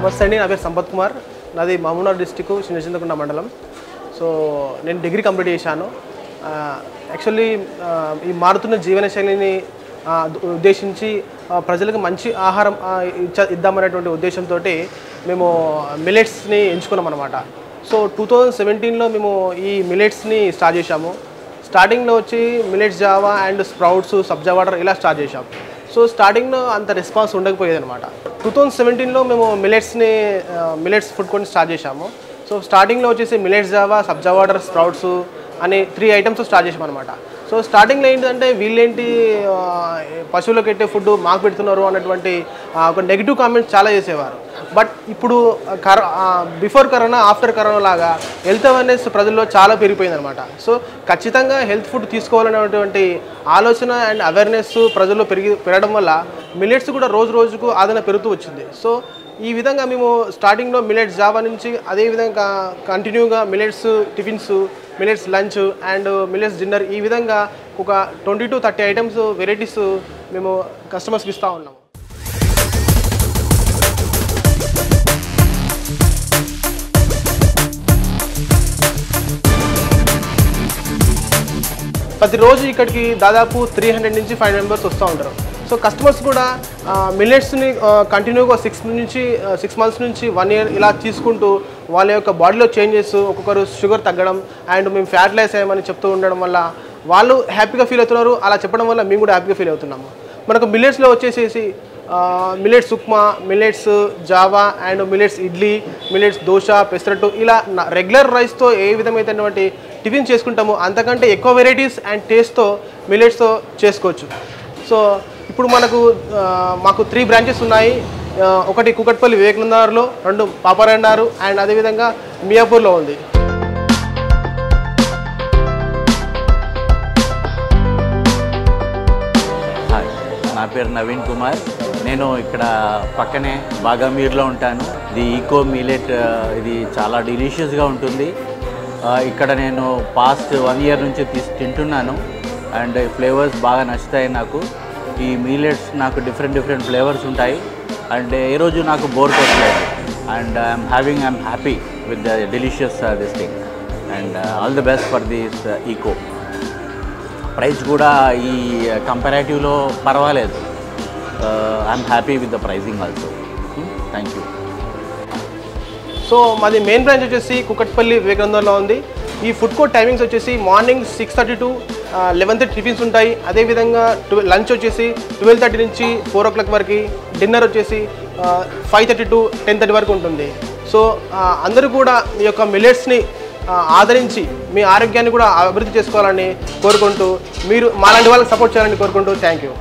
నమస్తే అండి, నా పేరు సంపత్ కుమార్. నాది మహబూబ్నగర్ డిస్టిక్ చిన్నచింతకుంట మండలం. సో నేను డిగ్రీ కంప్లీట్ చేశాను. యాక్చువల్లీ ఈ మారుతున్న జీవనశైలిని ఉద్దేశించి ప్రజలకు మంచి ఆహారం ఇద్దామనేటువంటి ఉద్దేశంతో మేము మిల్లెట్స్ని ఎంచుకున్నాం అనమాట. సో 2017లో మేము ఈ మిల్లెట్స్ని స్టార్ట్ చేశాము. స్టార్టింగ్లో వచ్చి millets Java and sprouts, sabja water ఇలా స్టార్ట్ చేశాం. సో స్టార్టింగ్లో అంత రెస్పాన్స్ ఉండకపోయేది అనమాట. 2017లో మేము మిల్లెట్స్ ఫుడ్ కోర్ట్ని స్టార్ట్ చేశాము. సో స్టార్టింగ్లో వచ్చేసి మిల్లెట్స్ జావా, సబ్జా వాటర్, స్ప్రౌట్స్ అని 3 ఐటమ్స్ స్టార్ట్ చేసాం అనమాట. సో స్టార్టింగ్లో ఏంటంటే వీళ్ళేంటి పశువులకు పెట్టే ఫుడ్ మాకు పెడుతున్నారు అన్నటువంటి ఒక నెగిటివ్ కామెంట్స్ చాలా చేసేవారు. బట్ ఇప్పుడు బిఫోర్ కరోనా, ఆఫ్టర్ కరోనా లాగా హెల్త్ అవేర్నెస్ ప్రజల్లో చాలా పెరిగిపోయింది అనమాట. సో ఖచ్చితంగా హెల్త్ ఫుడ్ తీసుకోవాలనేటువంటి ఆలోచన అండ్ అవేర్నెస్ ప్రజల్లో పెరగడం వల్ల మిల్లెట్స్ కూడా రోజు రోజుకు ఆదరణ పెరుగుతూ వచ్చింది. సో ఈ విధంగా మేము స్టార్టింగ్లో మిల్లెట్స్ జావా నుంచి అదేవిధంగా కంటిన్యూగా millets tiffins, millets lunch and millets dinner, ఈ విధంగా ఒక 20 to 30 ఐటమ్స్ వెరైటీస్ మేము కస్టమర్స్కి ఇస్తూ ఉన్నాము. ప్రతిరోజు ఇక్కడికి దాదాపు 300 నుంచి 500 మెంబర్స్ వస్తూ ఉంటారు. సో కస్టమర్స్ కూడా మిల్లెట్స్ని కంటిన్యూగా 6 months నుంచి 1 year ఇలా తీసుకుంటూ వాళ్ళ యొక్క బాడీలో చేంజెస్, ఒక్కొక్కరు షుగర్ తగ్గడం అండ్ మేము ఫ్యాట్ లాస్ అయ్యామని చెప్తూ ఉండడం వల్ల వాళ్ళు హ్యాపీగా ఫీల్ అవుతున్నారు. అలా చెప్పడం వల్ల మేము కూడా హ్యాపీగా ఫీల్ అవుతున్నాము. మనకు మిల్లెట్స్లో వచ్చేసేసి millets upma, millets Java and millets idli, millets dosa, pesarattu, ఇలా రెగ్యులర్ రైస్తో ఏ విధమైనటువంటి టిఫిన్ చేసుకుంటాము అంతకంటే ఎక్కువ వెరైటీస్ అండ్ టేస్ట్తో మిల్లెట్స్తో చేసుకోవచ్చు. సో ఇప్పుడు మాకు 3 బ్రాంచెస్ ఉన్నాయి. ఒకటి కూకట్పల్లి వివేకానందనగర్లో, 2 పాపారాయణనగర్ అండ్ అదేవిధంగా మియాపూర్లో ఉంది. హాయ్, నా పేరు నవీన్ కుమార్. నేను ఇక్కడ పక్కనే బాగామీర్లో ఉంటాను. ఇది ఈకో మిల్లెట్, ఇది చాలా డెలిషియస్గా ఉంటుంది. ఇక్కడ నేను పాస్ట్ 1 year నుంచి తింటున్నాను అండ్ ఫ్లేవర్స్ బాగా నచ్చుతాయి నాకు. ఈ మిల్లెట్స్ నాకు డిఫరెంట్ ఫ్లేవర్స్ ఉంటాయి అండ్ ఏ రోజు నాకు బోర్ కొట్టలేదు and I'm happy with the delicious this thing and all the best for this eco. Price కూడా ఈ కంపారేటివ్లో పర్వాలేదు. I'm happy with the pricing also. Thank you. So మాది మెయిన్ బ్రాంచ్ వచ్చేసి కూకట్పల్లి వివేకానందనగర్లో ఉంది. ఈ ఫుడ్ కోర్ట్ టైమింగ్స్ వచ్చేసి మార్నింగ్ 6:30 to 11:30 టిఫిన్స్ ఉంటాయి. అదేవిధంగా లంచ్ వచ్చేసి 12:30 నుంచి 4 o'clock వరకు, డిన్నర్ వచ్చేసి 5:30 to 10:30 వరకు ఉంటుంది. సో అందరూ కూడా మీ యొక్క మిల్లెట్స్ని ఆదరించి మీ ఆరోగ్యాన్ని కూడా అభివృద్ధి చేసుకోవాలని కోరుకుంటూ, మీరు మాలాంటి వాళ్ళకి సపోర్ట్ చేయాలని కోరుకుంటూ థ్యాంక్ యూ.